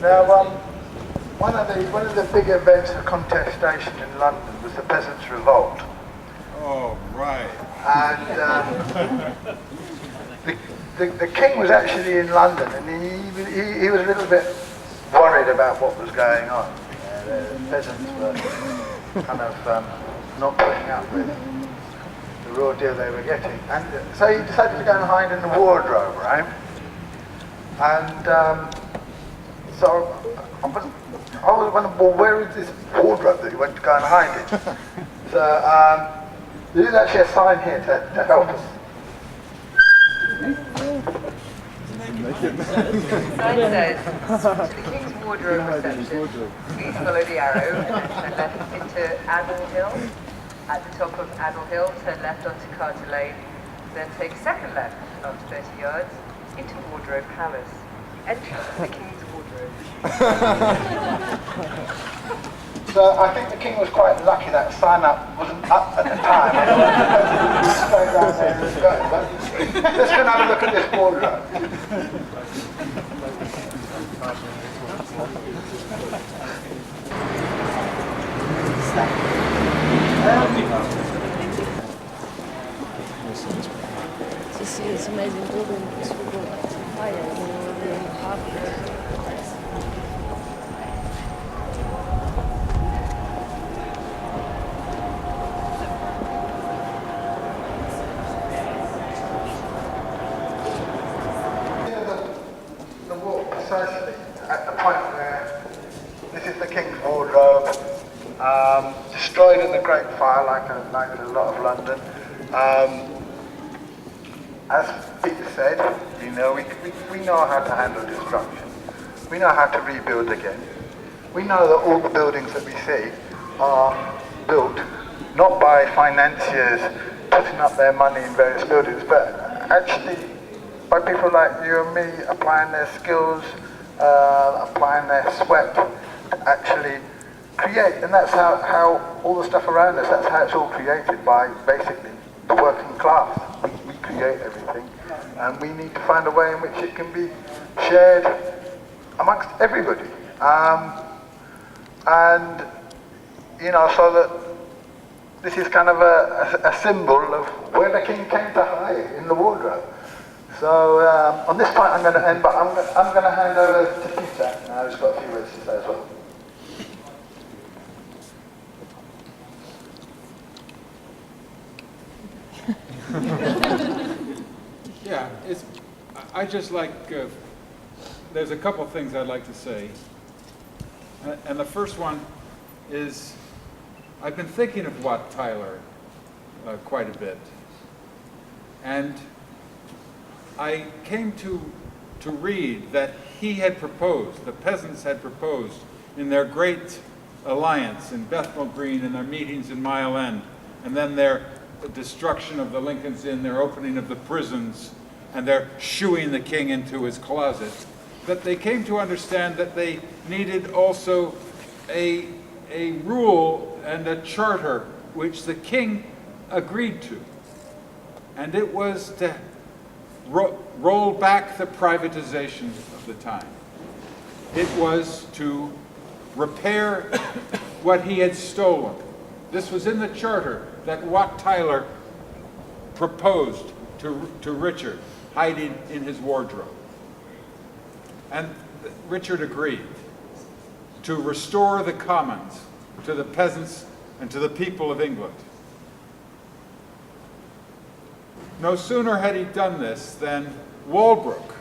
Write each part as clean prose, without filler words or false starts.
Now, one of the big events of contestation in London was the Peasants' Revolt. Oh, right. And the king was actually in London, and he was a little bit worried about what was going on. The peasants were kind of not putting up with the raw deal they were getting, and so he decided to go and hide in the wardrobe, right? And so I was wondering, well, where is this wardrobe that he went to go and hide in? So there's actually a sign here to help us. Sign says, to the King's Wardrobe reception, please follow the arrow and turn left into Admiral Hill. At the top of Admiral Hill, turn left onto Carter Lane, then take second left after 30 yards into Wardrobe Palace. Entrance to the King's Wardrobe. So I think the king was quite lucky that sign up wasn't up at the time. Straight round there and go. But let's go and have a look at this wardrobe. To see this amazing building, this will go to fire and it will be in the harbor. Precisely at the point where this is the King's Wardrobe, destroyed in the Great Fire like a lot of London. As Peter said, we know how to handle destruction. We know how to rebuild again. We know that all the buildings that we see are built not by financiers putting up their money in various buildings, but actually by people like you and me applying their skills, applying their sweat to actually create. And that's how all the stuff around us, that's how it's all created, by basically the working class. We create everything, and we need to find a way in which it can be shared amongst everybody. And, so that this is kind of a symbol of where the king came to hide, in the wardrobe. So on this point I'm going to end, but I'm going to hand over to Peter now, who's got a few words to say as well. Yeah, I just like, there's a couple things I'd like to say. And the first one is, I've been thinking of Wat Tyler quite a bit. And I came to read that he had proposed, the peasants had proposed, in their great alliance in Bethnal Green, in their meetings in Mile End, and then their destruction of the Lincoln's Inn, their opening of the prisons, and their shooing the king into his closet, that they came to understand that they needed also a rule and a charter which the king agreed to. And it was to roll back the privatization of the time. It was to repair what he had stolen. This was in the charter that Wat Tyler proposed to Richard, hiding in his wardrobe. And Richard agreed to restore the commons to the peasants and to the people of England. No sooner had he done this than Walbrook,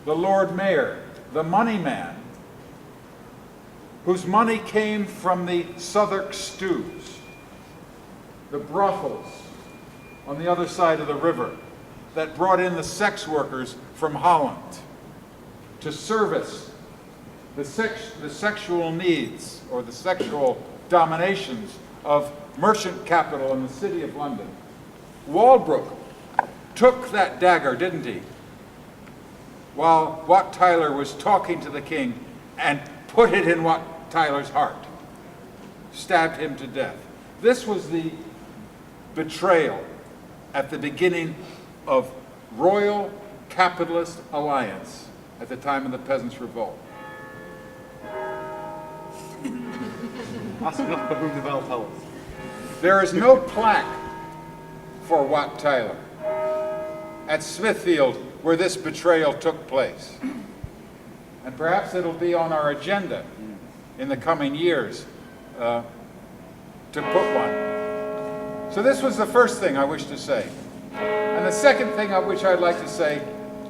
the Lord Mayor, the money man, whose money came from the Southwark stews, the brothels on the other side of the river that brought in the sex workers from Holland to service the sexual needs or the sexual dominations of merchant capital in the city of London. Walbrook took that dagger, didn't he, while Wat Tyler was talking to the king, and put it in Wat Tyler's heart, stabbed him to death. This was the betrayal at the beginning of royal capitalist alliance at the time of the Peasants' Revolt. Ask not for whom the bell tolls. There is no plaque for Wat Tyler at Smithfield where this betrayal took place. And perhaps it'll be on our agenda in the coming years to put one. So this was the first thing I wish to say. And the second thing which I'd like to say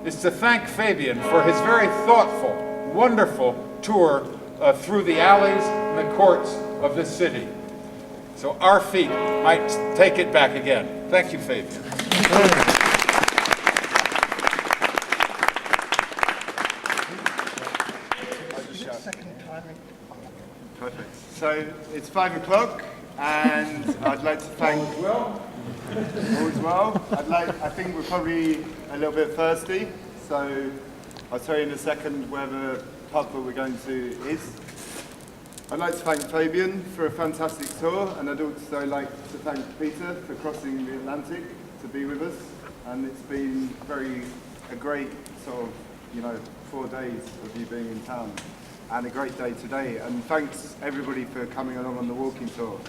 is to thank Fabian for his very thoughtful, wonderful tour through the alleys and the courts of this city. So our feet might take it back again. Thank you, Fabian. Perfect. So it's 5 o'clock, and I'd like to thank. All's well. I think we're probably a little bit thirsty, so I'll tell you in a second where the pub that we're going to is. I'd like to thank Fabian for a fantastic tour, and I'd also like to thank Peter for crossing the Atlantic to be with us. And it's been a great sort of, 4 days of you being in town, and a great day today. And thanks everybody for coming along on the walking tour.